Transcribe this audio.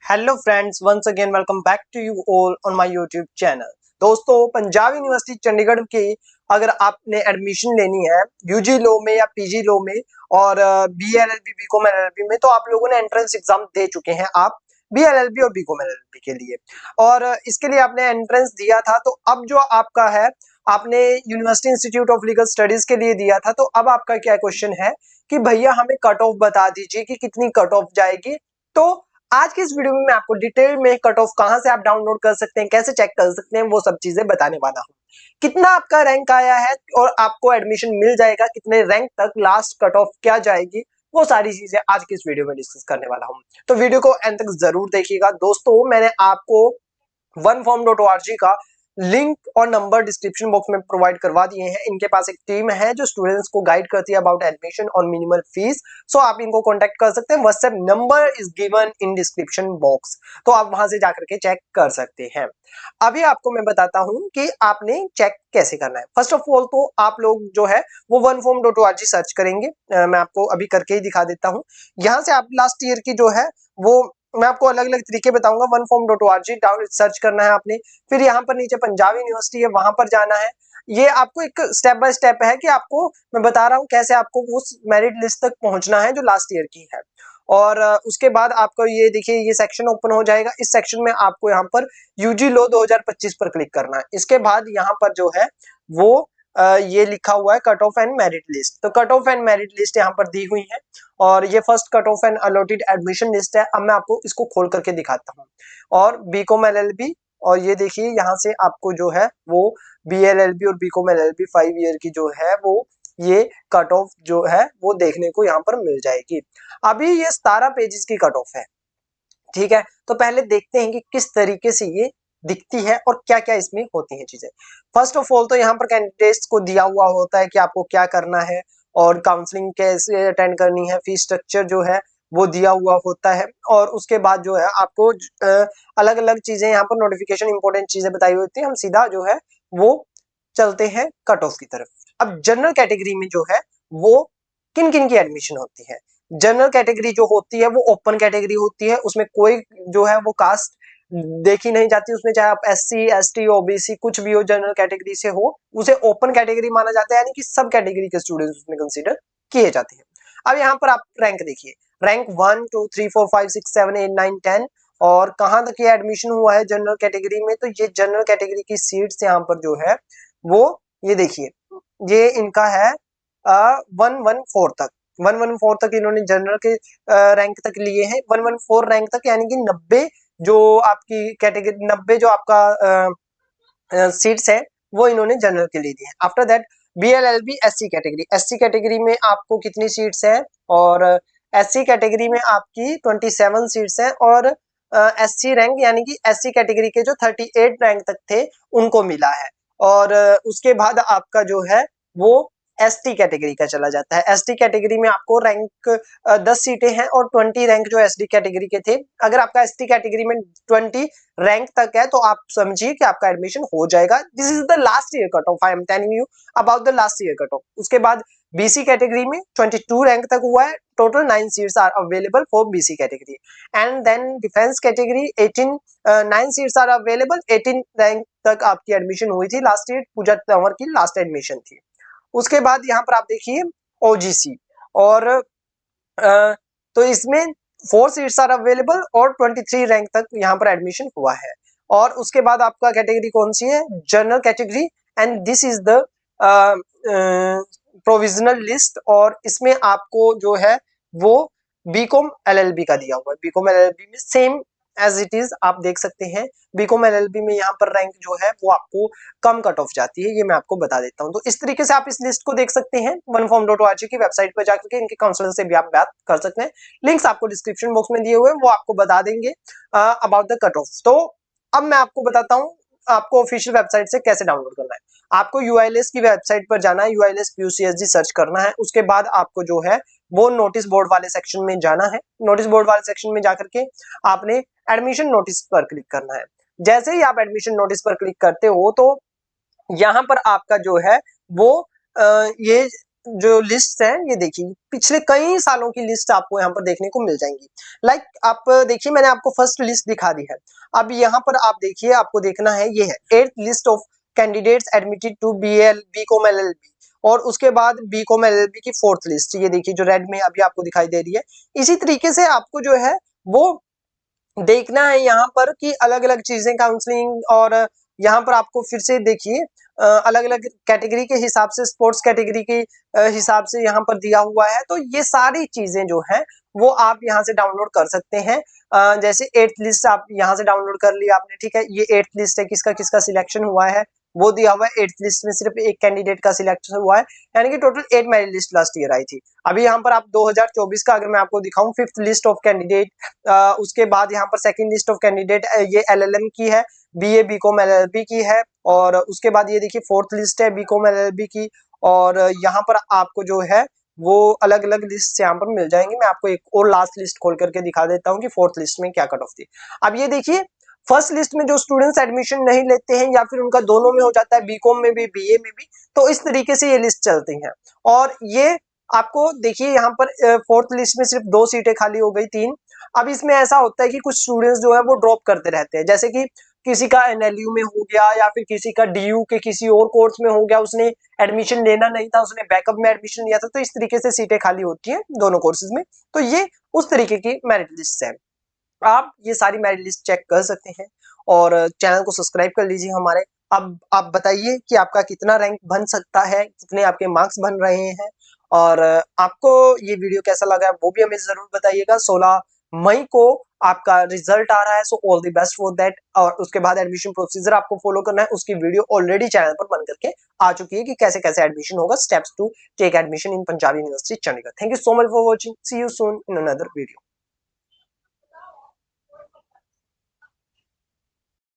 Hello friends, once again welcome back to you all on my YouTube channel. दोस्तों, Punjab university Chandigarh के अगर आपने admission लेनी है यूजी लो में या पीजी लो में और बीएलएलबी बीकॉम एलएलबी में, तो आप लोगों ने एंट्रेंस एग्जाम दे चुके हैं आप बीएलएलबी और बीकॉम एलएलबी के लिए। और इसके लिए आपने एंट्रेंस दिया था, तो अब जो आपका है आपने university institute of legal studies के लिए दिया था। तो अब आपका क्या क्वेश्चन है कि भैया हमें कट ऑफ बता दीजिए कि कितनी कट ऑफ जाएगी। तो आज की इस वीडियो में मैं आपको डिटेल में कट ऑफ कहां से आप डाउनलोड कर सकते हैं, कैसे चेक कर सकते हैं, वो सब चीजें बताने वाला हूं। कितना आपका रैंक आया है और आपको एडमिशन मिल जाएगा, कितने रैंक तक लास्ट कट ऑफ क्या जाएगी, वो सारी चीजें आज की इस वीडियो में डिस्कस करने वाला हूं। तो वीडियो को एंड तक जरूर देखिएगा। दोस्तों, मैंने आपको oneform.org का लिंक और नंबर डिस्क्रिप्शन बॉक्स में प्रोवाइड करवा दिए हैं। इनके पास एक टीम है जो स्टूडेंट्स को गाइड करती है अबाउट एडमिशन और मिनिमल फीस। सो आप इनको कांटेक्ट कर सकते हैं। WhatsApp number is given in description box, तो आप वहां से जाकर के चेक कर सकते हैं। अभी आपको मैं बताता हूं कि आपने चेक कैसे करना है। फर्स्ट ऑफ ऑल तो आप लोग जो है वो oneform.org सर्च करेंगे। मैं आपको अभी करके ही दिखा देता हूं। यहाँ से आप लास्ट ईयर की जो है वो मैं आपको अलग अलग तरीके बताऊंगा। oneform.org सर्च करना है आपने, फिर यहाँ पर नीचे पंजाब यूनिवर्सिटी है, वहां पर जाना है। ये आपको एक स्टेप बाय स्टेप है कि आपको मैं बता रहा हूँ कैसे आपको उस मेरिट लिस्ट तक पहुंचना है जो लास्ट ईयर की है। और उसके बाद आपको ये देखिए ये सेक्शन ओपन हो जाएगा। इस सेक्शन में आपको यहाँ पर यूजी लो 2025 पर क्लिक करना है। इसके बाद यहाँ पर जो है वो ये लिखा हुआ है cut off and merit list. तो cut off and merit list यहाँ पर दी हुई है और ये first cut off and allotted admission list है। अब मैं आपको इसको खोल करके दिखाता हूँ। और बीकॉम एलएलबी, और ये देखिए यहाँ से आपको जो है वो बीएलएलबी और बीकॉम एलएलबी 5 ईयर की जो है वो ये कट ऑफ जो है वो देखने को यहाँ पर मिल जाएगी। अभी ये 17 पेजेस की कट ऑफ है, ठीक है। तो पहले देखते हैं कि किस तरीके से ये दिखती है और क्या क्या इसमें होती हैं चीजें। फर्स्ट ऑफ ऑल तो यहाँ पर कैंडिडेट्स को दिया हुआ होता है कि आपको क्या करना है और काउंसलिंग कैसे अटेंड करनी है, फीस स्ट्रक्चर जो है वो दिया हुआ होता है। और उसके बाद जो है आपको अलग अलग चीजें यहाँ पर नोटिफिकेशन इंपॉर्टेंट चीजें बताई होती है। हम सीधा जो है वो चलते हैं कट ऑफ की तरफ। अब जनरल कैटेगरी में जो है वो किन किन की एडमिशन होती है। जनरल कैटेगरी जो होती है वो ओपन कैटेगरी होती है, उसमें कोई जो है वो कास्ट देखी नहीं जाती। उसमें चाहे आप एससी एसटी ओबीसी कुछ भी हो, जनरल कैटेगरी से हो, उसे ओपन कैटेगरी माना जाता है, यानी कि सब कैटेगरी के स्टूडेंट्स उसमें कंसीडर किए जाते हैं। अब यहाँ पर आप रैंक देखिए, रैंक 1 2 3 4 5 6 7 8 9 10 और कहाँ तक ये एडमिशन हुआ है जनरल कैटेगरी में। तो ये जनरल कैटेगरी की सीट्स यहाँ पर जो है वो ये देखिए ये इनका है 114 तक। 114 तक इन्होंने जनरल के रैंक तक लिए हैं। 114 रैंक तक यानी कि 90 जो आपकी कैटेगरी 90 जो आपका सीट्स है वो इन्होंने जनरल के लिए दिए हैं। After that BLLB SC category, SC category में आपको कितनी सीट्स है और एससी कैटेगरी में आपकी 27 सीट्स हैं और एससी रैंक यानी कि एससी कैटेगरी के जो 38 रैंक तक थे उनको मिला है। और उसके बाद आपका जो है वो एसटी कैटेगरी का चला जाता है। एसटी कैटेगरी में आपको रैंक 10 सीटें हैं और 20 रैंक जो एसटी कैटेगरी के थे। अगर आपका एसटी कैटेगरी में 20 रैंक तक है तो आप समझिए कि आपका एडमिशन हो जाएगा। This is the last year cut off, I am telling you about the last year cut off. उसके बाद बीसी कैटेगरी में 22 रैंक तक हुआ है। Total 9 seats are available for BC category. And then defence category 9 seats are available. 18 rank तक आपकी admission हुई थी लास्ट ईयर, पूजा तंवर की लास्ट एडमिशन थी। उसके बाद यहाँ पर आप देखिए ओजीसी और तो इसमें 4 सीट्स आर अवेलेबल और 23 रैंक तक यहाँ पर एडमिशन हुआ है। और उसके बाद आपका कैटेगरी कौन सी है, general category, and this is the provisional list. और इसमें आपको जो है वो बीकॉम एलएलबी का दिया हुआ है। बीकॉम एलएलबी में सेम एज इट इज आप देख सकते हैं। बीकॉम एलएलबी में यहाँ पर रैंक जो है वो आपको कम कट ऑफ जाती है, ये मैं आपको बता देता हूँ। तो इस तरीके से आप इस लिस्ट को देख सकते हैं। oneform.org की वेबसाइट पर जाकर के इनके काउंसलर से भी आप बात कर सकते हैं। लिंक्स आपको डिस्क्रिप्शन बॉक्स में दिए हुए हैं, वो आपको बता देंगे अबाउट द कट ऑफ। तो अब मैं आपको बताता हूँ आपको ऑफिशियल वेबसाइट से कैसे डाउनलोड करना है। आपको यूआईएलएस की वेबसाइट पर जाना है, यूआईएलएस पीयूसीएसजी सर्च करना है। उसके बाद आपको जो है वो नोटिस बोर्ड वाले सेक्शन में जाना है। नोटिस बोर्ड वाले सेक्शन में जाकर के आपने एडमिशन नोटिस पर क्लिक करना है। जैसे ही आप एडमिशन नोटिस पर क्लिक करते हो तो यहाँ पर आपका जो है वो ये जो लिस्ट है ये देखिए पिछले कई सालों की लिस्ट आपको यहाँ पर देखने को मिल जाएंगी। लाइक आप देखिए मैंने आपको फर्स्ट लिस्ट दिखा दी है। अब यहाँ पर आप देखिए आपको देखना है ये है 8th list of candidates admitted to BCom LLB और उसके बाद बीकॉम एलएलबी की 4th लिस्ट ये देखिए जो रेड में अभी आपको दिखाई दे रही है। इसी तरीके से आपको जो है वो देखना है यहाँ पर कि अलग अलग चीजें काउंसलिंग और यहाँ पर आपको फिर से देखिए अलग अलग कैटेगरी के हिसाब से स्पोर्ट्स कैटेगरी के हिसाब से यहाँ पर दिया हुआ है। तो ये सारी चीजें जो है वो आप यहाँ से डाउनलोड कर सकते हैं। जैसे 8th लिस्ट आप यहाँ से डाउनलोड कर लिया आपने, ठीक है। ये 8th लिस्ट है, किसका किसका सिलेक्शन हुआ है वो दिया हुआ है। 8th लिस्ट में सिर्फ एक कैंडिडेट का सिलेक्शन हुआ है, यानी कि total 8 merit list last year I थी। अभी यहाँ पर आप 2024 का अगर मैं आपको दिखाऊं 5th लिस्ट ऑफ कैंडिडेट, उसके बाद यहाँ पर 2nd लिस्ट ऑफ कैंडिडेट ये एलएलएम की है, बीए बीकॉम एलएलबी की है और उसके बाद ये देखिए 4th लिस्ट है बीकॉम एलएलबी की। और यहाँ पर आपको जो है वो अलग अलग लिस्ट यहाँ पर मिल जाएंगी। मैं आपको एक और लास्ट लिस्ट खोल करके दिखा देता हूँ कि 4th लिस्ट में क्या कट ऑफ थी। अब ये देखिए फर्स्ट लिस्ट में जो स्टूडेंट्स एडमिशन नहीं लेते हैं या फिर उनका दोनों में हो जाता है, बीकॉम में भी बीए में भी, तो इस तरीके से ये लिस्ट चलती हैं। और ये आपको देखिए यहाँ पर 4th लिस्ट में सिर्फ 2 सीटें खाली हो गई, 3। अब इसमें ऐसा होता है कि कुछ स्टूडेंट्स जो है वो ड्रॉप करते रहते हैं, जैसे कि किसी का एनएलयू में हो गया या फिर किसी का डीयू के किसी और कोर्स में हो गया, उसने एडमिशन लेना नहीं था, उसने बैकअप में एडमिशन लिया था, तो इस तरीके से सीटें खाली होती हैं दोनों कोर्सेज में। तो ये उस तरीके की मेरिट लिस्ट है। आप ये सारी मेरिट लिस्ट चेक कर सकते हैं और चैनल को सब्सक्राइब कर लीजिए हमारे। अब आप बताइए कि आपका कितना रैंक बन सकता है, कितने आपके मार्क्स बन रहे हैं और आपको ये वीडियो कैसा लगा है वो भी हमें जरूर बताइएगा। 16 मई को आपका रिजल्ट आ रहा है, so all the best for that. और उसके बाद एडमिशन प्रोसीजर आपको फॉलो करना है, उसकी वीडियो ऑलरेडी चैनल पर बन करके आ चुकी है कि कैसे कैसे एडमिशन होगा, steps to take admission in Punjab university Chandigarh. Thank you so much for watching, see you soon in another video.